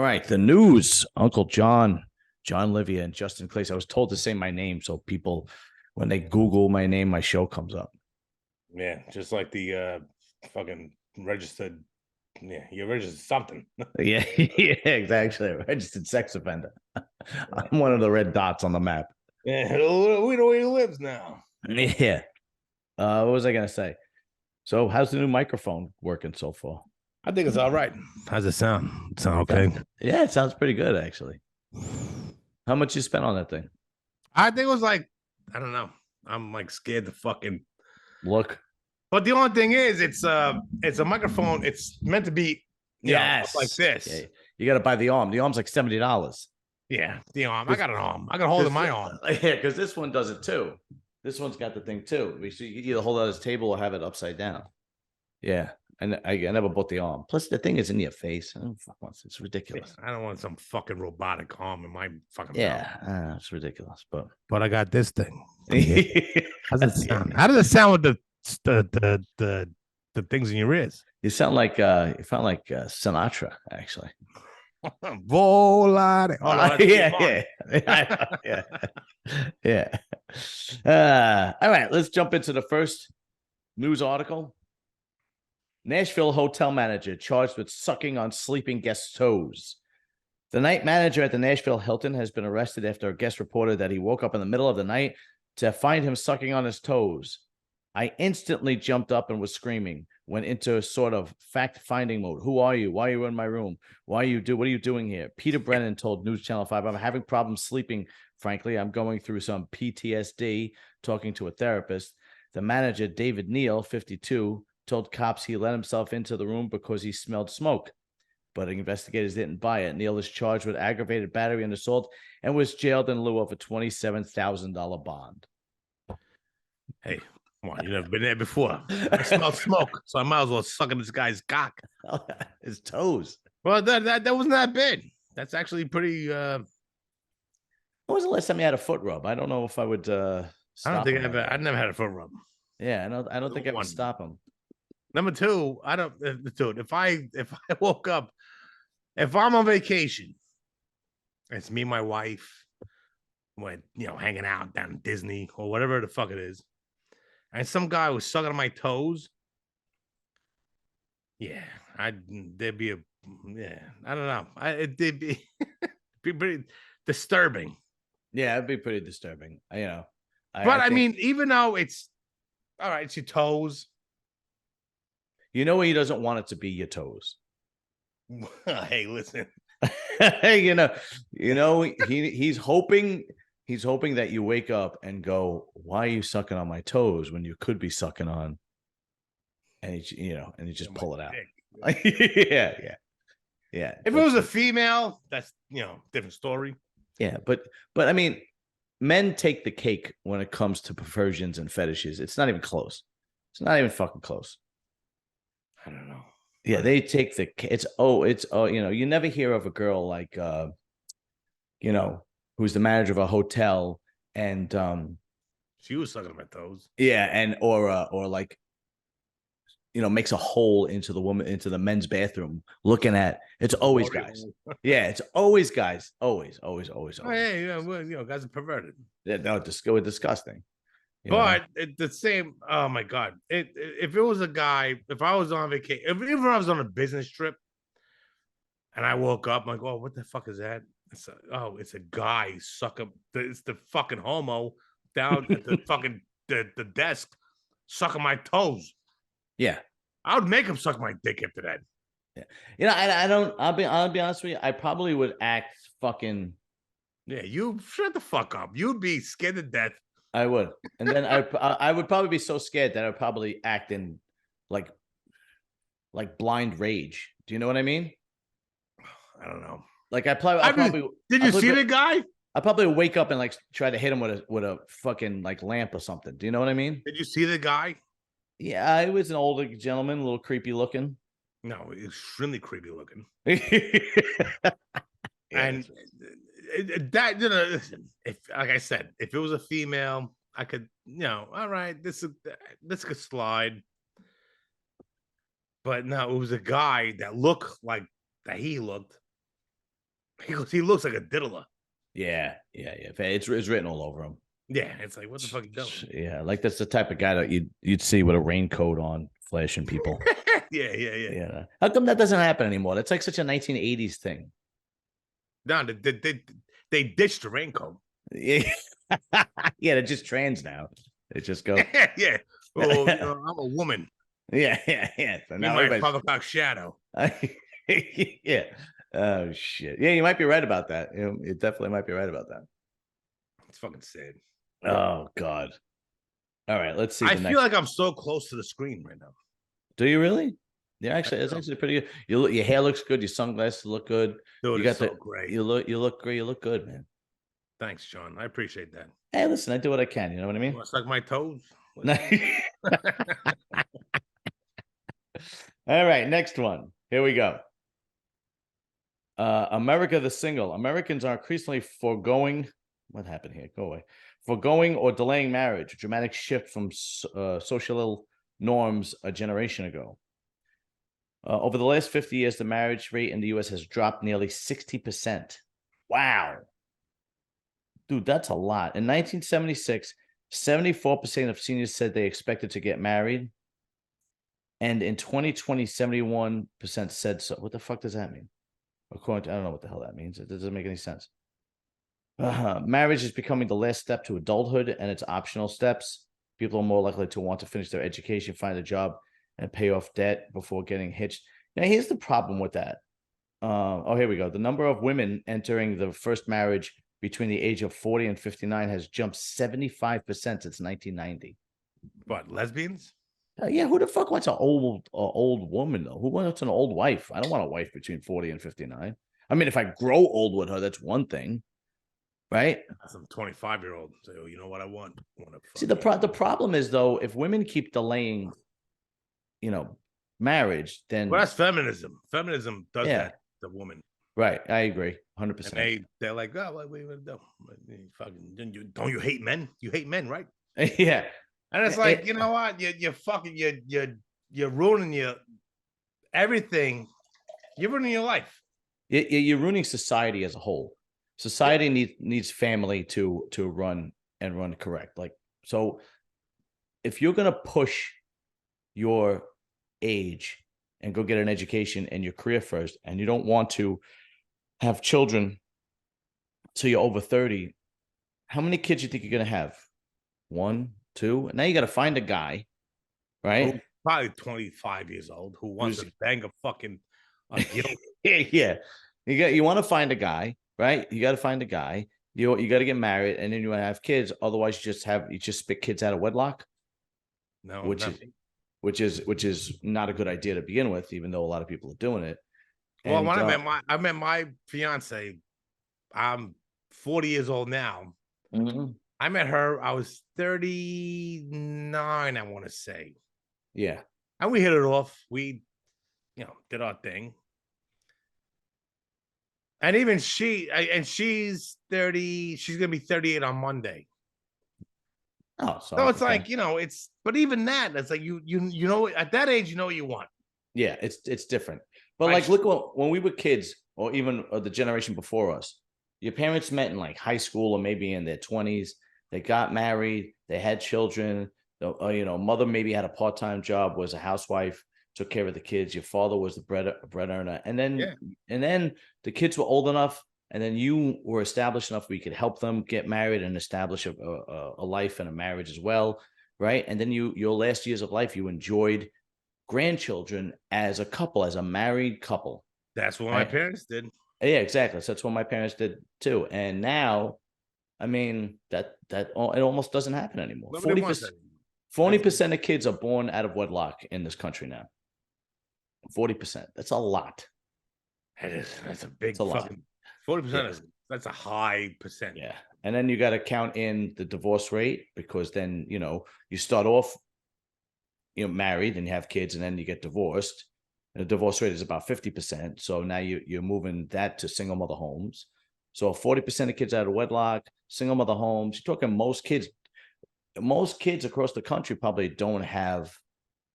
right, the news. Uncle John Livia, and Justin Clace. I was told to say my name so people, when they Google my name, my show comes up. Yeah, just like the fucking registered. Yeah, you registered something. Yeah, yeah, exactly. Registered sex offender. I'm one of the red dots on the map. Yeah, we know where he lives now. Yeah. What was I gonna say? So, how's the new microphone working so far? I think it's all right. How's it sound? Sound okay? Yeah, it sounds pretty good actually. How much you spent on that thing? I think it was like, I don't know. I'm like scared to fucking Look. But the only thing is, it's a microphone. It's meant to be, up like Yes. this. Yeah, you got to buy the arm. The arm's like $70. Yeah, the arm. I got an arm. I got a hold of my arm. Yeah, because this one does it too. This one's got the thing too. So you can either hold it on his table or have it upside down. Yeah, and I never bought the arm. Plus, the thing is in your face. I don't fuck once. It's ridiculous. I don't want some fucking robotic arm in my fucking mouth. It's ridiculous. But I got this thing. How's it sound? How does it sound with the things in your ears? You sound like Sinatra, actually. Volare. Oh, no, yeah. All right, let's jump into the first news article. Nashville hotel manager charged with sucking on sleeping guests' toes. The night manager at the Nashville Hilton has been arrested after a guest reported that he woke up in the middle of the night to find him sucking on his toes. I instantly jumped up and was screaming, went into a sort of fact-finding mode. Who are you? Why are you in my room? What are you doing here? Peter Brennan told News Channel 5, I'm having problems sleeping, frankly. I'm going through some PTSD, talking to a therapist. The manager, David Neal, 52, told cops he let himself into the room because he smelled smoke. But investigators didn't buy it. Neal is charged with aggravated battery and assault and was jailed in lieu of a $27,000 bond. Hey, come on, you've never been there before. I smell smoke, so I might as well suck in this guy's cock. His toes. Well, that wasn't that bad. That's actually pretty. When was the last time you had a foot rub? I don't know if I would. I don't think I've never had a foot rub. Yeah, I don't think I would stop him. Number two, I don't. Dude, if I woke up, if I'm on vacation, it's me and my wife, went hanging out down in Disney or whatever the fuck it is, and some guy was sucking on my toes. Yeah, there'd be I don't know. It'd be be pretty disturbing. Yeah, it'd be pretty disturbing. I mean, even though it's all right, it's your toes. You know he doesn't want it to be your toes. Hey, listen. He's hoping that you wake up and go, why are you sucking on my toes when you could be sucking on? And you just pull it out. Yeah. If it was a female, that's different story. Yeah, but I mean, men take the cake when it comes to perversions and fetishes. It's not even close. It's not even fucking close. I don't know. Yeah, they take you never hear of a girl like who's the manager of a hotel and she was sucking my toes. Yeah, and or like makes a hole into the men's bathroom looking at. It's always guys. Yeah, it's always guys. Always. Oh, yeah, well, guys are perverted. Yeah, no, disgusting. But the same. Oh my god! If it was a guy, if I was on vacation, if I was on a business trip, and I woke up, I'm like, oh, what the fuck is that? It's a guy sucking. It's the fucking homo down at the fucking the desk sucking my toes. Yeah, I would make him suck my dick after that. Yeah, I don't. I'll be honest with you. I probably would act fucking. Yeah, you shut the fuck up. You'd be scared to death. I would, and then I would probably be so scared that I'd probably act in like blind rage. Do you know what I mean? I don't know. Like I probably did you see the guy? I probably wake up and like try to hit him with a fucking like lamp or something. Do you know what I mean? Did you see the guy? Yeah, he was an older gentleman, a little creepy looking. No, extremely creepy looking. Yeah, and that listen, if like I said, if it was a female, I could all right, this could slide. But no, it was a guy that looked like that he looked. He looks like a diddler. Yeah. It's written all over him. Yeah, it's like, what the fuck are you doing? Yeah, like that's the type of guy that you'd see with a raincoat on, flashing people. Yeah. Yeah. How come that doesn't happen anymore? That's like such a 1980s thing. No, they ditched the raincoat. Yeah. Yeah, they're just trans now. They just go. Yeah. Well, I'm a woman. Yeah. So Be now my everybody's. 5 o'clock shadow. Yeah. Oh shit. Yeah, you might be right about that. You definitely might be right about that. It's fucking sad. Oh God. All right, let's see I the feel next. like I'm so close to the screen right now. Do you really? Yeah, actually, it's know. actually pretty good. Your hair looks good. Your sunglasses look good. Dude, You it's got so the great. you look great. You look good, man. Thanks, John. I appreciate that. Hey, listen, I do what I can. You know what I You mean? want to suck my toes? All right, next one. Here we go. America the single. Americans are increasingly foregoing. What happened here? Go away. Foregoing or delaying marriage. A dramatic shift from social norms a generation ago. Over the last 50 years, the marriage rate in the U.S. has dropped nearly 60%. Wow. Dude, that's a lot. In 1976, 74% of seniors said they expected to get married. And in 2020, 71% said so. What the fuck does that mean? According to, I don't know what the hell that means. It doesn't make any sense. Marriage is becoming the last step to adulthood and its optional steps. People are more likely to want to finish their education, find a job, and pay off debt before getting hitched. Now, here's the problem with that. Here we go. The number of women entering the first marriage between the age of 40 and 59 has jumped 75% since 1990. What, lesbians? Yeah, who the fuck wants an old woman though? Who wants an old wife? I don't want a wife between 40 and 59. I mean, if I grow old with her, that's one thing, right? Some 25-year-old say, "Oh, you know what I want? See, the problem is though, if women keep delaying, marriage, then well, that's feminism. Feminism does yeah, that to woman. right. I agree, And 100%. they're like, oh, what are you gonna do? Fucking, don't you hate men? You hate men, right? Yeah, And it's like, you know what? You're fucking you're ruining your everything. You're ruining your life. you're ruining society as a whole. Society needs family to run and run correct. Like, so if you're gonna push your age and go get an education and your career first, and you don't want to have children till you're over 30, how many kids you think you're gonna have? One, two? Now you got to find a guy, right? Who's probably 25 years old who wants to bang a fucking a guilt. Yeah. You want to find a guy, right? You got to find a guy. You got to get married, and then you want to have kids. Otherwise, you just spit kids out of wedlock. No, which is not a good idea to begin with, even though a lot of people are doing it. Well, And, when I met my fiance, I'm 40 years old now. mm-hmm. I met her, I was 39, I want to say. Yeah. And we hit it off. We, did our thing. And even she's 30, she's going to be 38 on Monday. Oh, so it's like, but even that, it's like, you know, at that age, you know what you want. Yeah, it's different. But like, look, when we were kids, or even the generation before us, your parents met in like high school or maybe in their 20s. They got married, they had children. Mother maybe had a part-time job, was a housewife, took care of the kids. Your father was the bread earner, and then the kids were old enough, and then you were established enough where you could help them get married and establish a life and a marriage as well, right? And then your last years of life, you enjoyed grandchildren as a couple, as a married couple. That's what my parents did. Yeah, exactly. So that's what my parents did too. And now, I mean, that it almost doesn't happen anymore. 40% of kids are born out of wedlock in this country now. 40%. That's a lot. That's a big fucking 40%. That's a high percent. Yeah. And then you got to count in the divorce rate, because then, you start off, married and you have kids, and then you get divorced. And the divorce rate is about 50%. So now you're moving that to single mother homes. So 40% of kids out of wedlock, single mother homes. You're talking most kids across the country probably don't have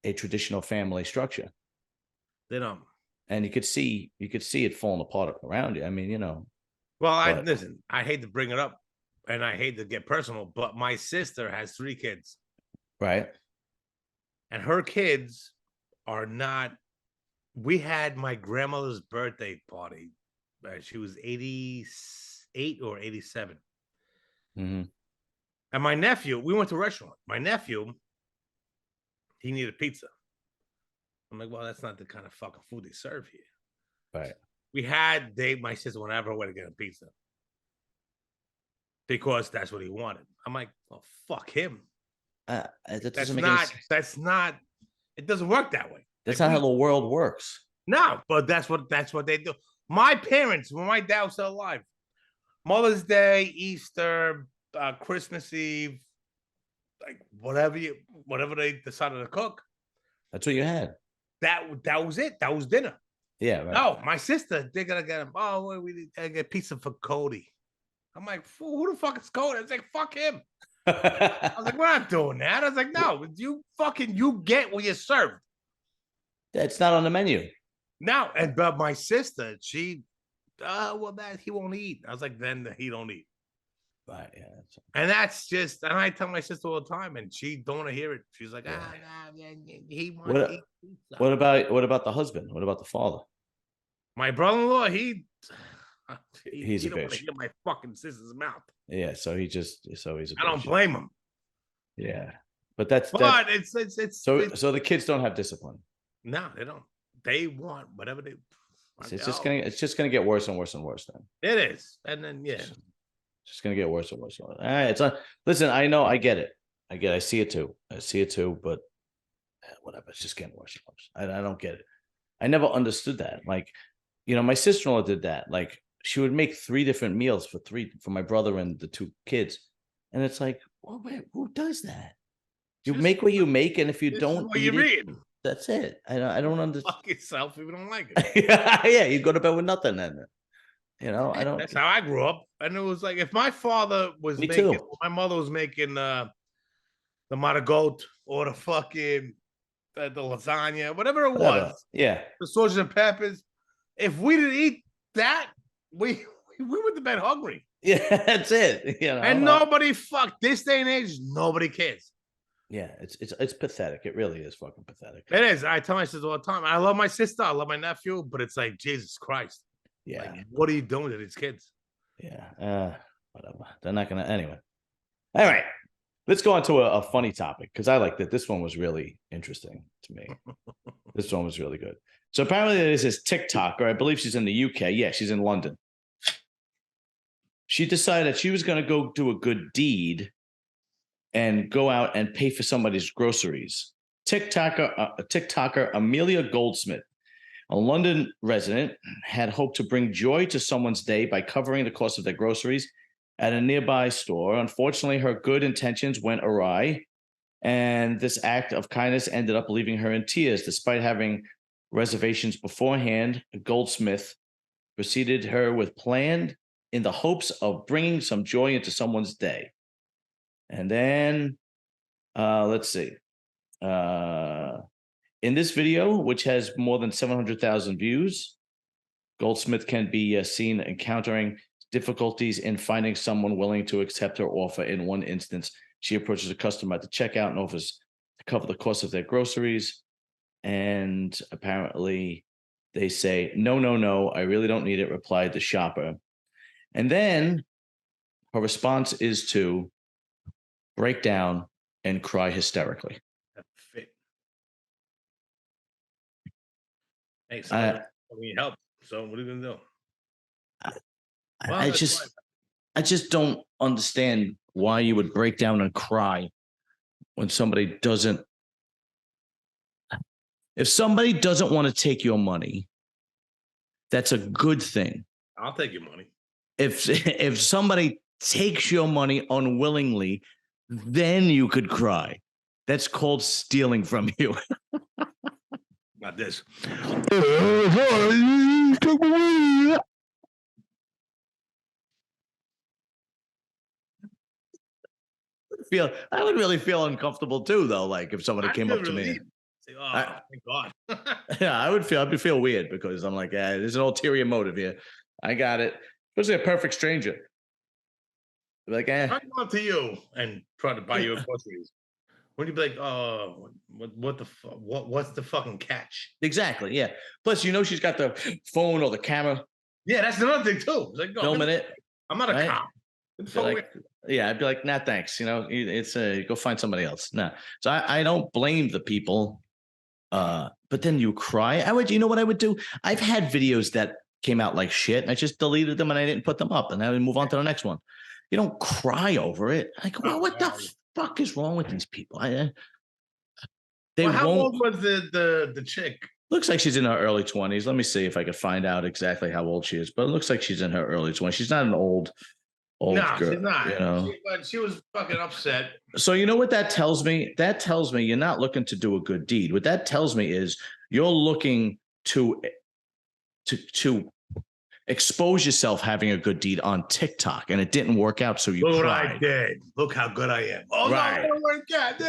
a traditional family structure. They don't. And you could see it falling apart around you. I mean, Well, But listen. I hate to bring it up, and I hate to get personal, but my sister has 3 kids, right. and her kids are not. We had my grandmother's birthday party. She was 88 or 87. Mhm. And my nephew, we went to a restaurant. My nephew, he needed pizza. I'm like, well, that's not the kind of fucking food they serve here. Right. My sister went out of her way to get a pizza because that's what he wanted. I'm like, well, fuck him. That That's doesn't make any not, sense. that's not, it doesn't work that way. That's Like, not how the world works. no, but that's what they do. My parents, when my dad was still alive, Mother's Day, Easter, Christmas Eve, like whatever they decided to cook, That's what you had. that was it. That was dinner. Yeah, right. No, my sister, they're gonna get him. Oh, we need to get pizza for Cody. I'm like, who the fuck is Cody? I was like, fuck him. I was like, we're not doing that. I was like, no, you get what you're served. That's not on the menu. No, but my sister, well, that he won't eat. I was like, then he don't eat. Right. Yeah. And that's just, and I tell my sister all the time, and she don't want to hear it. She's like, Yeah. nah, he wants to eat pizza. What about the husband? What about the father? My brother-in-law, He's he a don't want to bitch. hear my fucking sister's mouth. Yeah. So he's a I don't bitch. blame him. Yeah. But that's But so the kids don't have discipline. no, they don't. They want whatever they. It's just gonna get worse and worse and worse then. It is, and then yeah. It's just gonna get worse and worse. All right. Listen, I know, I get it. I see it too. But whatever. It's just getting worse and worse. I don't get it. I never understood that. Like, my sister-in-law did that. Like, she would make 3 different meals for my brother and the 2 kids. And it's like, well, wait, who does that? You make what you make, and if you don't eat it, that's it. I don't understand. Fuck yourself if you don't like it. Yeah, you go to bed with nothing then. I don't. That's how I grew up, and it was like if my father was Me making, too. my mother was making the maragout or the fucking the lasagna, whatever it Whatever. was, Yeah. the sausage and peppers. If we didn't eat that, we went to bed hungry. Yeah, that's it. And nobody this day and age, nobody cares. Yeah, it's pathetic. It really is fucking pathetic. It is. I tell my sister all the time. I love my sister. I love my nephew, but it's like Jesus Christ. Yeah. Like, what are you doing to these kids? Yeah. Whatever. They're not gonna anyway. All right. Let's go on to a funny topic because I like that. This one was really interesting to me. This one was really good. So apparently there's this TikToker. I believe she's in the UK. Yeah, she's in London. She decided that she was going to go do a good deed and go out and pay for somebody's groceries. TikToker Amelia Goldsmith, a London resident, had hoped to bring joy to someone's day by covering the cost of their groceries at a nearby store. Unfortunately, her good intentions went awry, and this act of kindness ended up leaving her in tears. Despite having reservations beforehand, Goldsmith preceded her with planned in the hopes of bringing some joy into someone's day. And then, let's see. In this video, which has more than 700,000 views, Goldsmith can be seen encountering difficulties in finding someone willing to accept her offer. In one instance, she approaches a customer at the checkout and offers to cover the cost of their groceries. And apparently they say, no, I really don't need it, replied the shopper. And then her response is to break down and cry hysterically. Hey, somebody need help. So what are you gonna do? I just don't understand why you would break down and cry when somebody doesn't. If somebody doesn't want to take your money, that's a good thing. I'll take your money. If somebody takes your money unwillingly, then you could cry. That's called stealing from you. Not this. I would really feel uncomfortable too, though. Like if somebody came up to me. Say, oh, thank God. Yeah, I'd feel weird because I'm like, there's an ulterior motive here. I got it. Especially a perfect stranger. Like, I go up to you and try to buy you groceries. When you be like, oh, what's the fucking catch? Exactly. Yeah. Plus, she's got the phone or the camera Yeah, that's another thing too. It's like, filming it. I'm not a Right? cop. I'd be like, nah, thanks. It's go find somebody else. Nah. So I don't blame the people. But then you cry. You know what I would do? I've had videos that came out like shit, and I just deleted them and I didn't put them up, and I would move on to the next one. You don't cry over it. Like, well, what the fuck is wrong with these people? How old was the chick? Looks like she's in her early 20s. Let me see if I can find out exactly how old she is. But it looks like she's in her early 20s. She's not an old girl. She's not. But she was fucking upset. So you know what that tells me? That tells me you're not looking to do a good deed. What that tells me is you're looking to expose yourself having a good deed on TikTok, and it didn't work out. So you Look cried. what I did. Look how good I am. Oh right. no, my God. So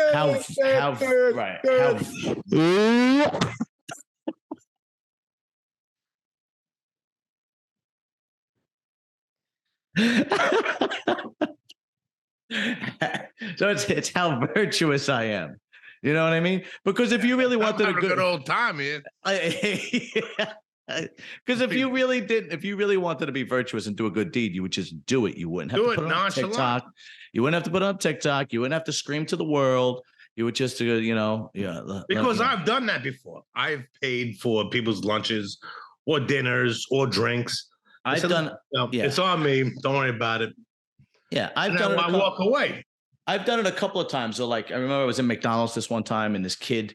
it's how virtuous I am. You know what I mean? Because if you really wanted a good old time, man. Because if you really wanted to be virtuous and do a good deed, you would just do it. You wouldn't have to put it on TikTok. You wouldn't have to put it on TikTok. You wouldn't have to scream to the world. You would just, Because I've done that before. I've paid for people's lunches or dinners or drinks. It's on me. Don't worry about it. Yeah, I walk away. I've done it a couple of times. So, like, I remember I was in McDonald's this one time, and these kids,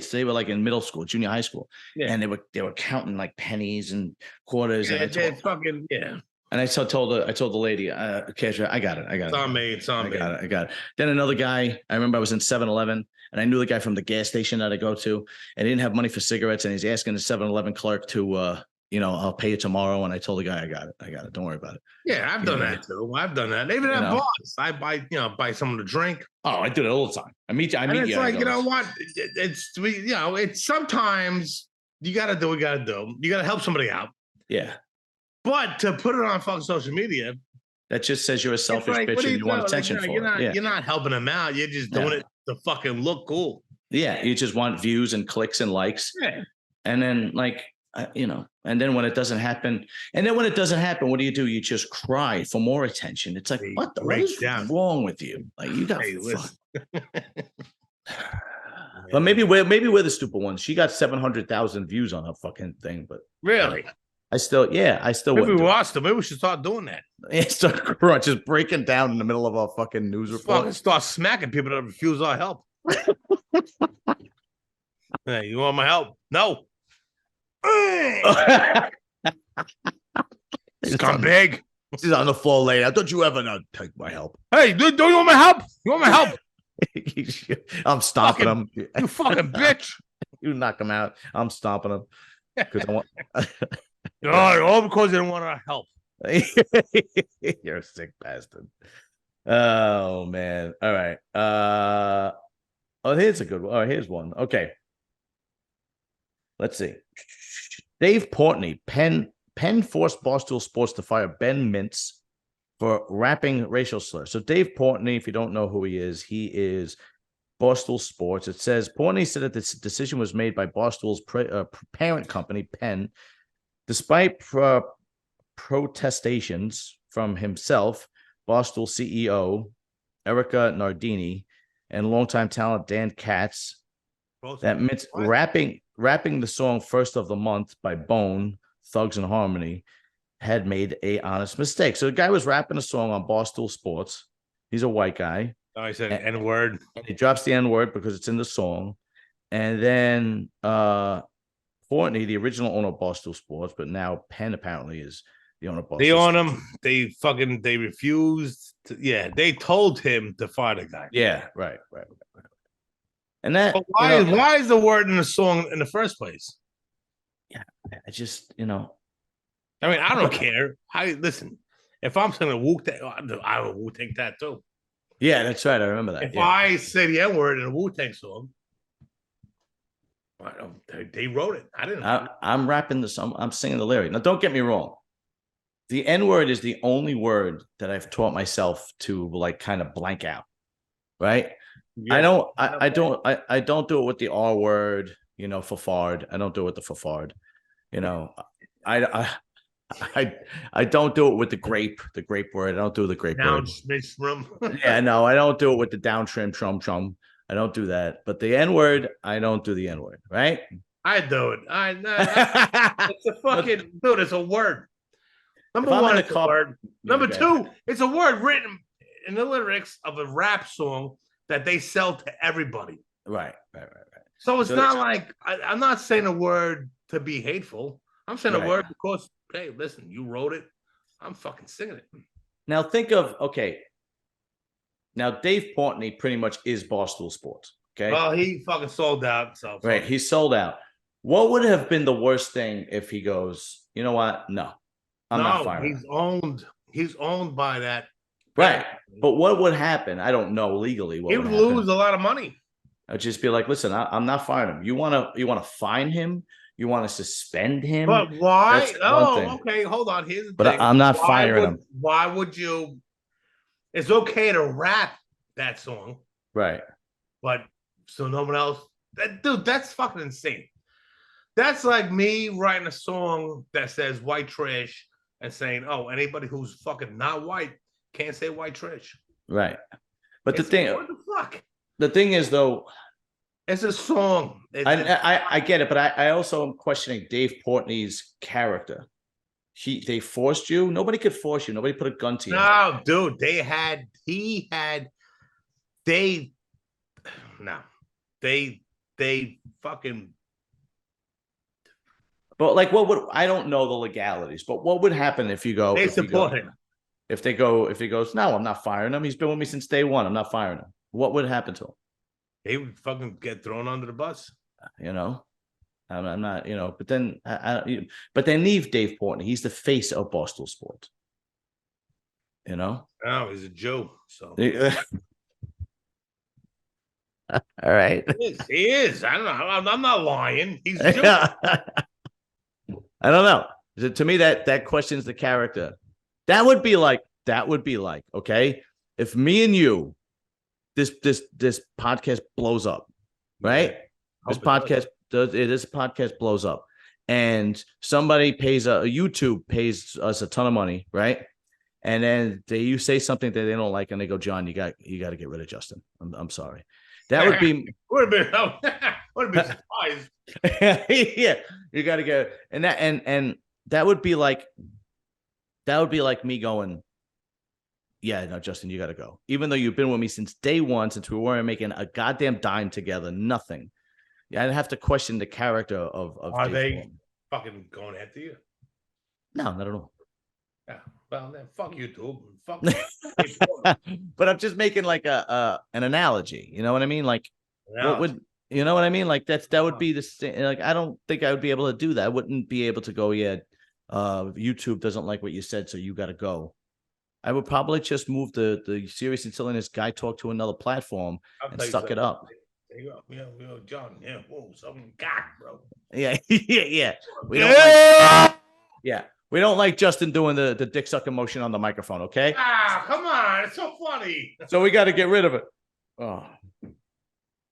they were like in middle school, junior high school, and they were counting like pennies and quarters. Yeah, and And I told the lady, cashier, I got it. It's on me. It's on me. I got it. Then another guy, I remember I was in 7-Eleven, and I knew the guy from the gas station that I go to, and he didn't have money for cigarettes, and he's asking the 7-Eleven clerk to, I'll pay you tomorrow. And I told the guy, I got it. Don't worry about it. Yeah, I've done that too. I've done that. Even at bars, I buy someone to drink. Oh, I do it all the time. I meet you. It's like, you know what? It's sometimes you got to do what you got to do. You got to help somebody out. Yeah. But to put it on fucking social media, that just says you're a selfish bitch and you want attention for it. You're not helping them out. You're just doing it to fucking look cool. Yeah, you just want views and clicks and likes. Yeah. And then and then when it doesn't happen, what do? You just cry for more attention. It's like, what is wrong with you? Like, you got But maybe we're the stupid ones. She got 700,000 views on her fucking thing, but really. I still maybe we watched them. Maybe we should start doing that. Yeah, start crunch, just breaking down in the middle of our fucking news report. Start smacking people that refuse our help. Hey, you want my help? No. Scumbag. She's on the floor laying. I thought you ever not take my help. Hey, don't you want my help? You want my help? I'm stomping him. You fucking bitch. You knock him out. I'm stomping him. Because I want. All because they don't want our help. You're a sick bastard. Oh man. All right. Here's a good one. Oh, here's one. Okay. Let's see. Dave Portnoy, Penn forced Barstool Sports to fire Ben Mintz for rapping racial slurs. So Dave Portnoy, if you don't know who he is Barstool Sports. It says Portnoy said that this decision was made by Barstool's parent company, Penn, despite protestations from himself, Barstool CEO Erica Nardini, and longtime talent Dan Katz, that Mintz rapping the song "First of the Month" by Bone Thugs and Harmony had made a honest mistake. So the guy was rapping a song on Barstool Sports. He's a white guy. Oh, he said N-word. He drops the N-word because it's in the song. And then Portnoy, the original owner of Barstool Sports, but now Penn apparently is the owner of Barstool. They own him. They refused. They told him to fire the guy. Yeah, right. And that why is the word in the song in the first place? Yeah, I just I mean, I don't care. Listen, if I'm saying a Wu-Tang, I will Wu-Tang that too. Yeah, that's right. I remember that. If I say the N-word in a Wu-Tang song, they wrote it. I didn't. I'm rapping the song. I'm singing the lyric. Now, don't get me wrong. The N word is the only word that I've taught myself to like kind of blank out. Right. I Yes. don't. I don't do it with the R word. For fard. I don't do it with the fard. You know. I I I don't do it with the grape word. I don't do the grape Down word. Smith's room. Yeah, no, I don't do it with the down trim trum. I don't do that. But the N word, I don't do the N word, right? I do it. It's a But fucking dude. It's a word. if Number I'm in one, the it's a car, word. yeah, Number go ahead. two, it's a word written in the lyrics of a rap song that they sell to everybody. Right. So it's So not like I'm not saying a word to be hateful. I'm saying a right. word because, hey, listen, you wrote it. I'm fucking singing it. Now think of Now Dave Portnoy pretty much is Barstool Sports. Okay. Well, he fucking sold out. So Right. He's sold out. What would have been the worst thing if he goes, you know what? No, I'm not no, firing him. He's owned by that. Right. But what would happen? I don't know legally what He would would happen. lose a lot of money. I'd just be like, listen, I'm not firing him. You want to fine him? You want to suspend him? But why? That's one Oh, thing. okay. Hold on. Here's the But thing. I'm not firing him. Why would you? It's okay to rap that song, Right. but so no one else. Dude, that's fucking insane. That's like me writing a song that says white trash and saying, "Oh, anybody who's fucking not white can't say white trash." Right. But What the fuck? the thing is though, It's a song. I get it, but I also am questioning Dave Portnoy's character. They forced you. Nobody could force you. Nobody put a gun to your head. No, dude. They no, they fucking. But like, what would I don't know the legalities, but what would happen if you go? They if you support go, him. If he goes, no, I'm not firing him. He's been with me since day one. I'm not firing him. What would happen to him? He would fucking get thrown under the bus. I'm not, but then, but they leave Dave Portnoy. He's the face of Barstool Sports. No, he's a Jew. So all right. He is. I don't know. I'm not lying. He's Jew. I don't know. To me, that questions the character. That would be like, okay, if me and you, this podcast blows up, right? Yeah. This podcast blows up, and somebody YouTube pays us a ton of money, right? And then you say something that they don't like, and they go, John, you got to get rid of Justin. I'm sorry. That would be would have been surprised. Yeah, you got to get and that would be like me going, yeah, no, Justin, you got to go. Even though you've been with me since day one, since we weren't making a goddamn dime together, nothing. Yeah, I'd have to question the character of Are Dave they Portnoy. fucking going after you? No, not at all. Yeah. Well, then fuck YouTube. Fuck. But I'm just making like an analogy. You know what I mean? Like, what would you know what I mean? Like that would be the same. Like, I don't think I would be able to do that. I wouldn't be able to go. Yeah, YouTube doesn't like what you said, so you got to go. I would probably just move the serious and silliness guy talk to another platform and suck it up. There you go. Yeah, John. Yeah, whoa, something got, bro. Yeah, yeah. We don't like Justin doing the dick sucking motion on the microphone. Okay. Ah, come on, it's so funny. So we got to get rid of it. Oh.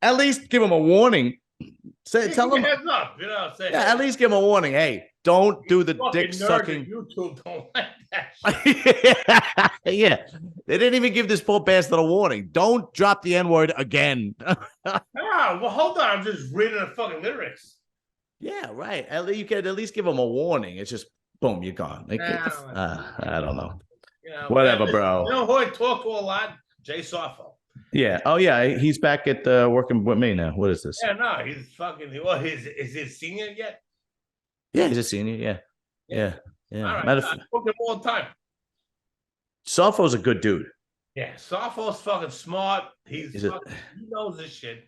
At least give him a warning. Tell him. Heads up, at least give him a warning. Hey, don't do the dick sucking. YouTube don't like that shit. Yeah, they didn't even give this poor bastard a warning. Don't drop the N word again. Well, hold on. I'm just reading the fucking lyrics. Yeah, right. You can at least give him a warning. It's just boom, you're gone. I don't know. Whatever, bro. You know who I talk to a lot? Jay Soffo. Yeah. Oh, yeah. He's back at working with me now. What is this? Yeah, no, he's fucking. Well, is he a senior yet? Yeah, he's a senior. Yeah. All right. I talk to him all the time. Soffo's a good dude. Yeah, Soffo's fucking smart. He knows this shit.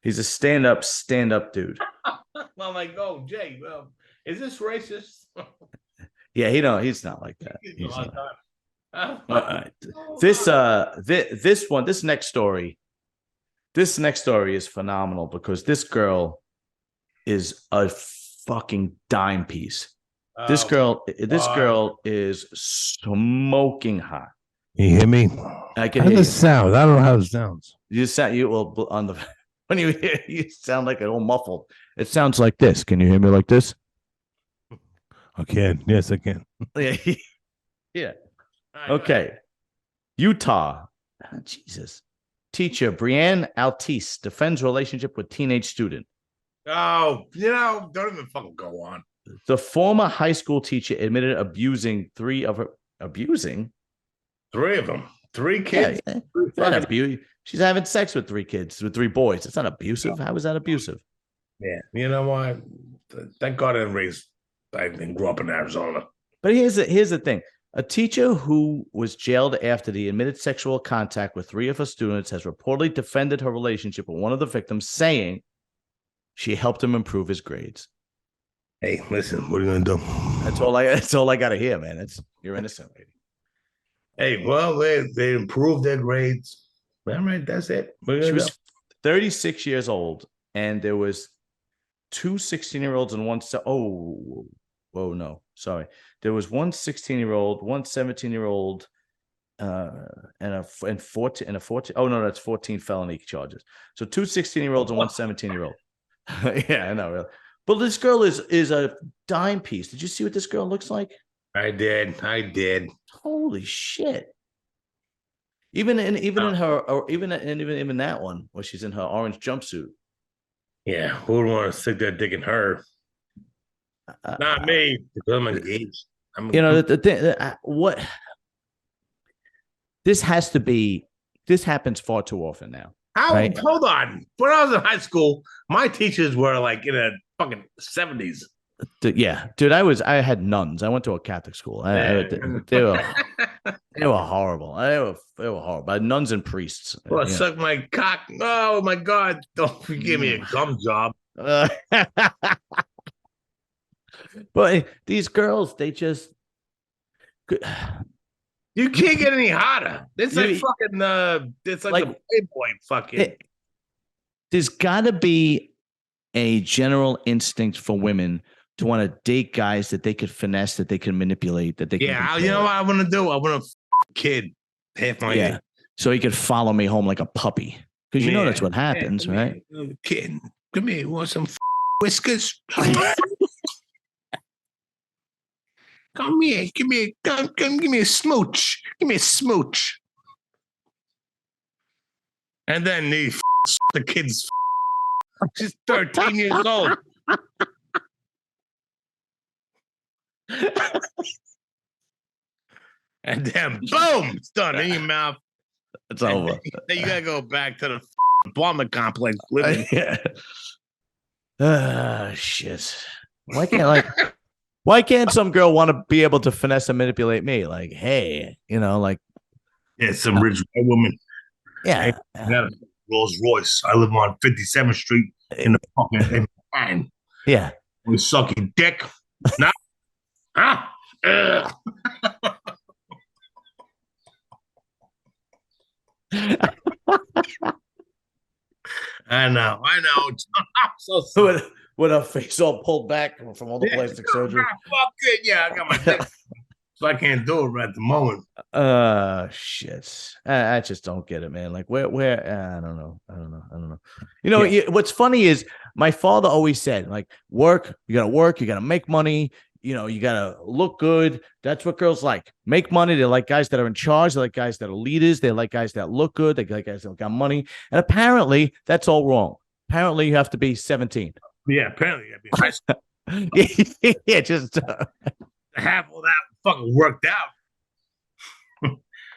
He's a stand-up dude. I'm like, oh, Jay, is this racist? Yeah, he's not like that. He's not. This next story is phenomenal because this girl is a fucking dime piece. This Oh, this God. girl is smoking hot. You hear me? I can How hear does you. this sound? I don't know how it sounds. You sound you well on the when you hear you sound like a little muffled. It sounds like this. Can you hear me like this? I can. Yes, I can. Yeah. Yeah. All right, go ahead. Okay. Utah. Jesus. Teacher Brianne Altice defends relationship with teenage student. Oh, don't even fucking go on. The former high school teacher admitted abusing three of her abusing. Three of them. Three Yeah, kids. yeah. Three Not fucking. abuse. She's having sex with three kids, with three boys. It's not abusive. How is that abusive? Yeah. You know what? Thank God I didn't raise. I didn't grow up in Arizona. But here's the thing. A teacher who was jailed after the admitted sexual contact with three of her students has reportedly defended her relationship with one of the victims, saying she helped him improve his grades. Hey, listen, what are you gonna do? That's all I gotta hear, man. You're innocent, lady. Hey, well, they improved their grades. All right, that's it. She was 36 years old, and there was two 16-year-olds and one. Oh, whoa, no, sorry. There was one 16-year-old, one 17-year-old, and 14 and a 14. Oh no, that's 14 felony charges. So two 16-year-olds and one 17-year-old. Yeah, I know, really. But this girl is a dime piece. Did you see what this girl looks like? I did. Holy shit! Even in her, or even that one where she's in her orange jumpsuit. Yeah, who would want to stick their dick in her? Not me, because I'm engaged. The thing, what this has to be. This happens far too often now. How? Right? Hold on. When I was in high school, my teachers were like in the fucking 70s. Yeah, dude, I had nuns. I went to a Catholic school. They were horrible. They were horrible. Nuns and priests. Well, suck my cock. Oh my God! Don't give me a gum job. But these girls, they just. You can't get any hotter. It's like fucking. It's like the Playboy fucking. There's got to be a general instinct for women to want to date guys that they could finesse, that they can manipulate, that they can. Yeah, you know what I want to do? I want a kid half my age. So he could follow me home like a puppy, because you know that's what happens, right? Kid, come here. You want some whiskers? Come here. Give me a smooch. Give me a smooch. And then the kid's she's 13 years old. And then boom, it's done in your mouth. It's over. Then you gotta go back to the apartment complex living. Shit. Why can't some girl want to be able to finesse and manipulate me? Like, hey, some rich white woman. Yeah. Hey, I got a Rolls Royce. I live on 57th Street in the fucking man. Yeah. We suck your dick. Nah. Huh? I know. I'm so sorry. With her face all pulled back from all the plastic surgery. Fuck it. Yeah, I got my dick. So I can't do it at the moment. Shit. I just don't get it, man. Like where I don't know. What's funny is my father always said, like, work, you gotta make money, you gotta look good. That's what girls like. Make money. They like guys that are in charge, they like guys that are leaders, they like guys that look good, they like guys that got money. And apparently that's all wrong. Apparently you have to be 17. Yeah, apparently you gotta be in high school. Yeah, just to have all that fucking worked out.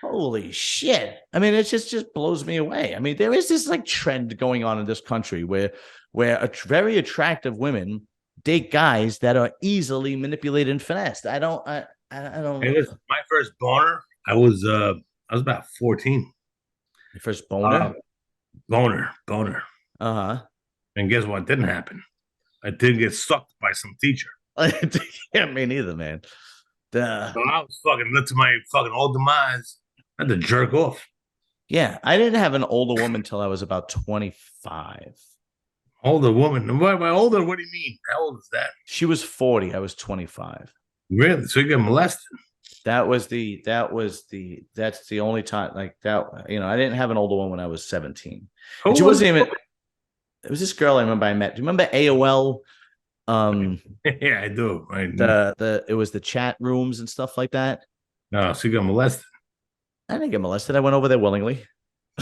Holy shit. I mean, it just blows me away. I mean, there is this like trend going on in this country where very attractive women date guys that are easily manipulated and finessed. I don't Hey, listen, my first boner, I was about 14. Your first boner? Boner. Uh-huh. And guess what didn't happen? I did get sucked by some teacher. Yeah, me neither, man. So I was fucking lit to my fucking old demise. I had to jerk off. Yeah, I didn't have an older woman until I was about 25. Older woman? By older, what do you mean? How old is that? She was 40. I was 25. Really? So you get molested? That's the only time like that. I didn't have an older one when I was 17. And Who she was? wasn't even, it was this girl I remember I met. Do you remember AOL? Yeah, I do. It was the chat rooms and stuff like that. No, so you got molested. I didn't get molested. I went over there willingly.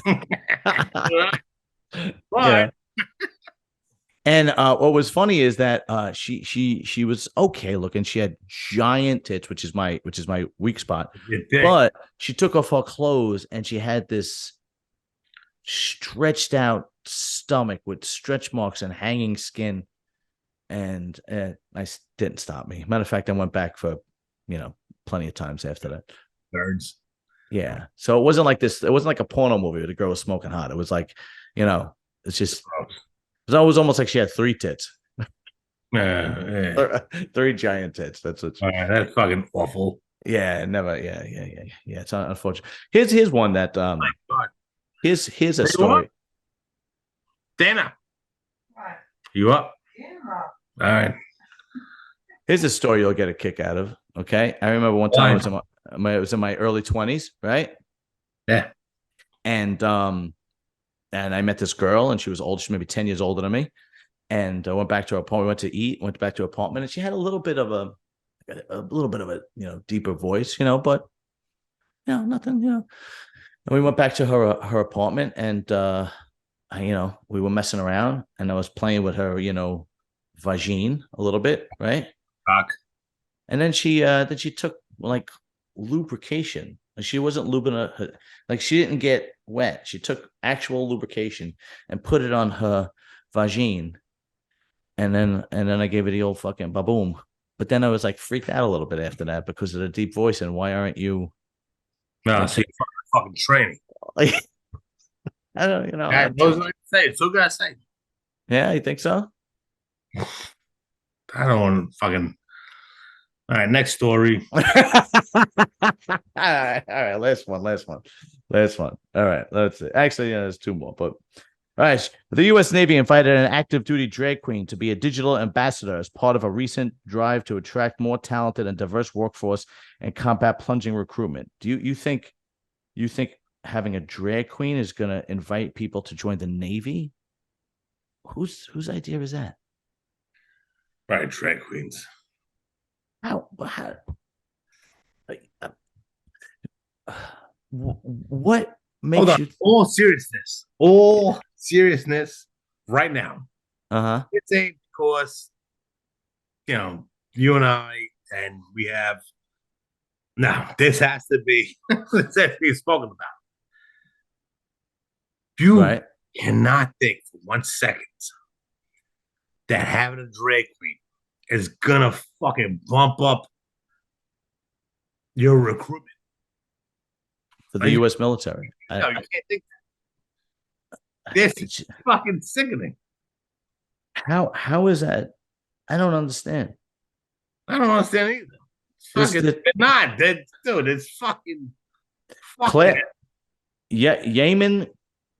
you know. But And what was funny is that she was okay looking. She had giant tits, which is my weak spot. your dick. But she took off her clothes and she had this stretched out stomach with stretch marks and hanging skin. And didn't stop me. Matter of fact, I went back for plenty of times after that. Nerds. Yeah. So it wasn't like this. It wasn't like a porno movie where the girl was smoking hot. It was like, it's just, it was always almost like she had three tits, Yeah. three giant tits. That's what. That's fucking awful. Yeah. Never. Yeah. It's unfortunate. Here's one that My God. here's a You story. up? Dana. You up? All right. Here's a story you'll get a kick out of. Okay. I remember one time it was in my early 20s, right? Yeah. And I met this girl and she was old. She's maybe 10 years older than me. And I went back to her apartment. We went to eat, went back to her apartment, and she had a little bit of a deeper voice, but nothing, And we went back to her apartment and we were messing around and I was playing with her, vagine a little bit, right? Cock. And then she took like lubrication. She wasn't lubing her, like she didn't get wet. She took actual lubrication and put it on her vagine. And then I gave it the old fucking baboom. But then I was like freaked out a little bit after that because of the deep voice. And why aren't you? No, so you're fucking training. Like, I don't, I was going to say, it's so good to say. Yeah, you think so? I don't want to fucking. All right, next story. All right. Last one. All right, let's see. Actually, there's two more, but all right. The U.S. Navy invited an active duty drag queen to be a digital ambassador as part of a recent drive to attract more talented and diverse workforce and combat plunging recruitment. Do you think having a drag queen is going to invite people to join the Navy? Whose idea is that? Right, drag queens. How what makes you all seriousness right now? It's a because you and I and we have now this has to be this has to be spoken about. You cannot think for 1 second that having a drag queen is gonna fucking bump up your recruitment for the U.S. military. No, you can't think that. This is fucking sickening. How is that? I don't understand. I don't understand either. Dude, it's fucking Yemen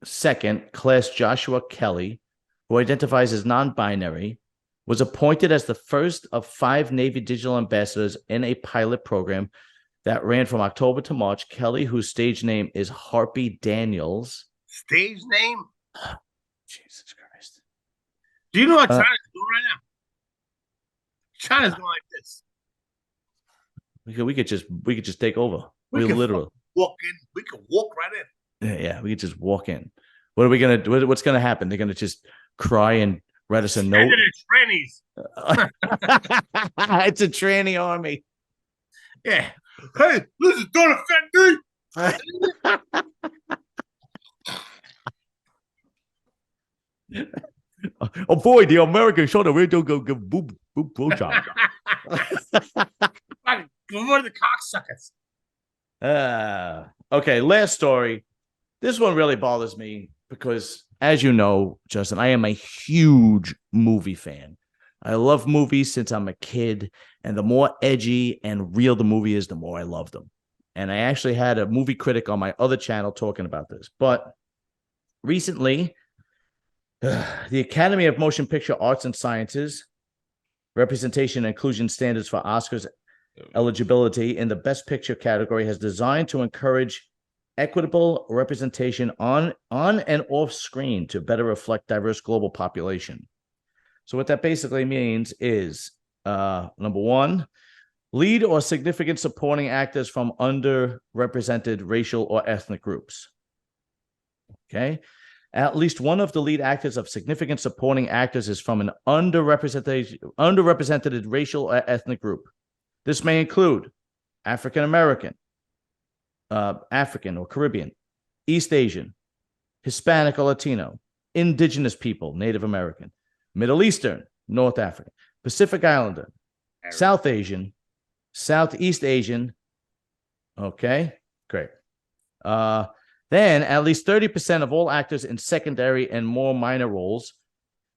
second class Joshua Kelly, who identifies as non-binary, was appointed as the first of 5 Navy digital ambassadors in a pilot program that ran from October to March. Kelly, whose stage name is Harpy Daniels. Stage name? Jesus Christ. Do you know what China's doing right now? China's going like this. We could just take over. We literally walk in. We could walk right in. Yeah, we could just walk in. What are we gonna do? What's gonna happen? They're gonna just cry and write us a note. Trannies. It's a tranny army. Yeah. Hey, listen, don't offend me. Avoid the American shoulder. We're going to go boob blowjob. Avoid the cocksuckers. Okay, last story. This one really bothers me because, as you know, Justin, I am a huge movie fan. I love movies since I'm a kid, and the more edgy and real the movie is, the more I love them. And I actually had a movie critic on my other channel talking about this. But recently, the Academy of Motion Picture Arts and Sciences Representation and Inclusion Standards for Oscars eligibility in the Best Picture category has designed to encourage equitable representation on and off screen to better reflect diverse global population. So what that basically means is, number one, lead or significant supporting actors from underrepresented racial or ethnic groups. Okay. At least one of the lead actors of significant supporting actors is from an underrepresented racial or ethnic group. This may include African American, African or Caribbean, East Asian, Hispanic or Latino, Indigenous people, Native American, Middle Eastern, North African, Pacific Islander, South Asian, Southeast Asian. Okay, great. Then at least 30% of all actors in secondary and more minor roles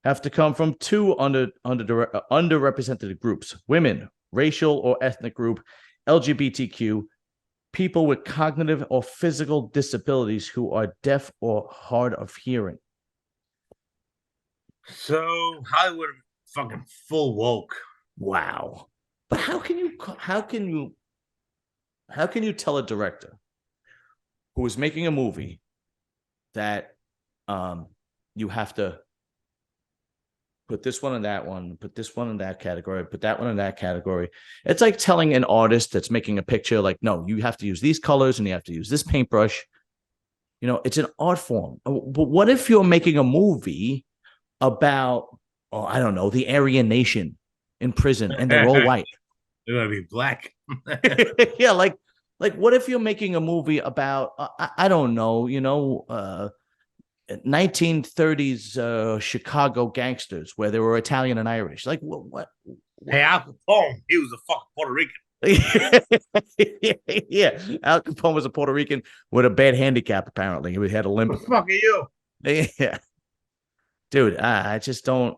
have to come from two underrepresented groups: women, racial or ethnic group, LGBTQ, people with cognitive or physical disabilities who are deaf or hard of hearing. So Hollywood fucking full woke. Wow. But how can you tell a director who is making a movie that you have to put this one in that one, put this one in that category, put that one in that category? It's like telling an artist that's making a picture, like, no, you have to use these colors and you have to use this paintbrush. You know, it's an art form. But what if you're making a movie about, oh, I don't know, the Aryan nation in prison and they're all white? They're gonna be black. Yeah, like what if you're making a movie about I don't know, 1930s Chicago gangsters where they were Italian and Irish? Like what? Hey, Al Capone, he was a fucking Puerto Rican. Yeah, Al Capone was a Puerto Rican with a bad handicap. Apparently, he had a limp. What the fuck are you? Yeah, dude, I just don't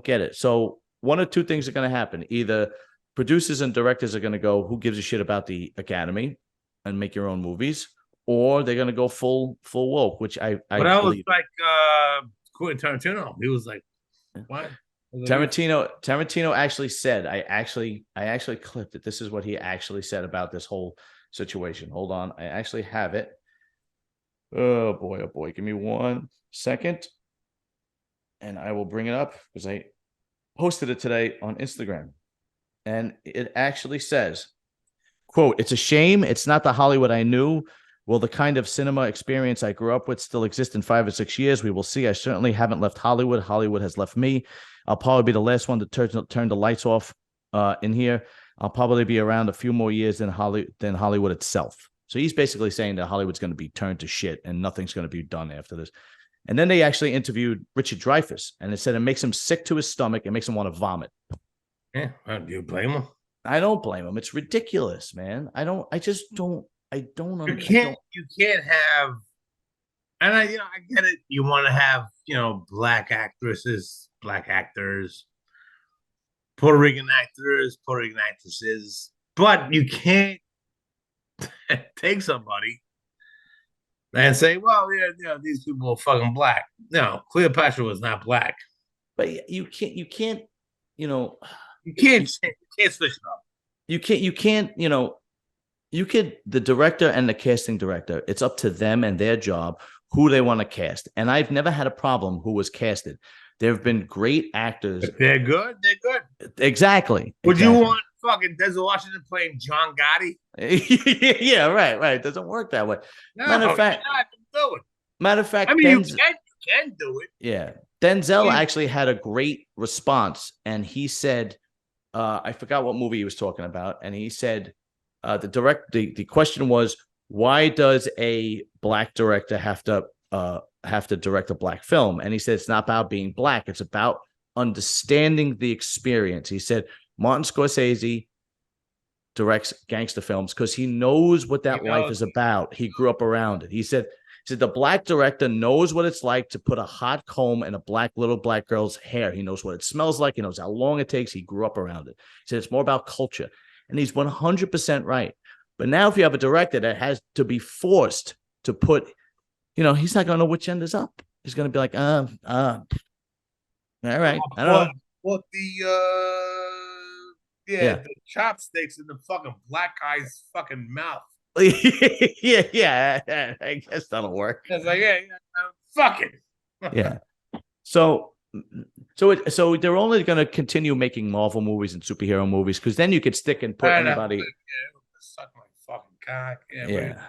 get it. So one of two things are going to happen: either producers and directors are going to go, "Who gives a shit about the Academy?" and make your own movies, or they're going to go full woke, which I But I was believe. like Quentin Tarantino. He was like, what? Tarantino actually said, I actually clipped it. This is what he actually said about this whole situation. Hold on, I actually have it. Oh boy, give me 1 second, and I will bring it up because I posted it today on Instagram, and it actually says, quote, "It's a shame it's not the Hollywood I knew. Will the kind of cinema experience I grew up with still exist in 5 or 6 years? We will see. I certainly haven't left Hollywood. Hollywood has left me. I'll probably be the last one to turn the lights off in here. I'll probably be around a few more years than Hollywood itself." So he's basically saying that Hollywood's going to be turned to shit and nothing's going to be done after this. And then they actually interviewed Richard Dreyfuss, and it said it makes him sick to his stomach. It makes him want to vomit. Yeah, do you blame him? I don't blame him. It's ridiculous, man. I don't You can't have, and I get it. You want to have, black actresses, black actors, Puerto Rican actors, Puerto Rican actresses, but you can't take somebody and say, well, yeah, these people are fucking black. No, Cleopatra was not black. But you can't, you can't switch it up. You can't, the director and the casting director, it's up to them and their job who they want to cast. And I've never had a problem who was casted. There have been great actors. If they're good. Exactly. Would you want fucking Denzel Washington playing John Gotti? Yeah, right. It doesn't work that way. No, matter of fact, I mean, you can do it. Yeah. Denzel actually had a great response, and he said, I forgot what movie he was talking about, and he said, the question was, why does a black director have to direct a black film? And he said, it's not about being black, it's about understanding the experience. He said Martin Scorsese directs gangster films because he knows what that life is about. He grew up around it. He said the black director knows what it's like to put a hot comb in a little black girl's hair. He knows what it smells like. He knows how long it takes. He grew up around it. He said it's more about culture. And he's 100% right. But now if you have a director that has to be forced to put, he's not going to know which end is up. He's going to be like, all right. I don't know. What the chopsticks in the fucking black guy's fucking mouth. yeah. I guess that'll work. It's like, yeah, fuck it. Yeah. So they're only going to continue making Marvel movies and superhero movies because then you could stick and put anybody. Yeah, suck my fucking cock. Yeah.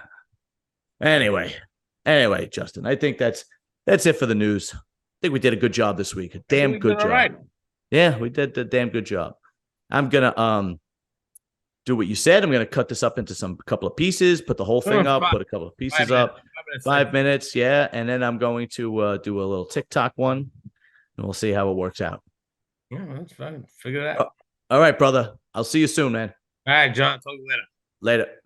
Anyway, Justin, I think that's it for the news. I think we did a good job this week. A damn good job. Right. Yeah, we did the damn good job. I'm gonna do what you said. I'm gonna cut this up into a couple of pieces, put the whole thing up, put a couple of pieces up. 5 minutes, yeah, and then I'm going to do a little TikTok one, and we'll see how it works out. Yeah, that's fine. Figure it out. All right, brother. I'll see you soon, man. All right, John. Talk to you later. Later.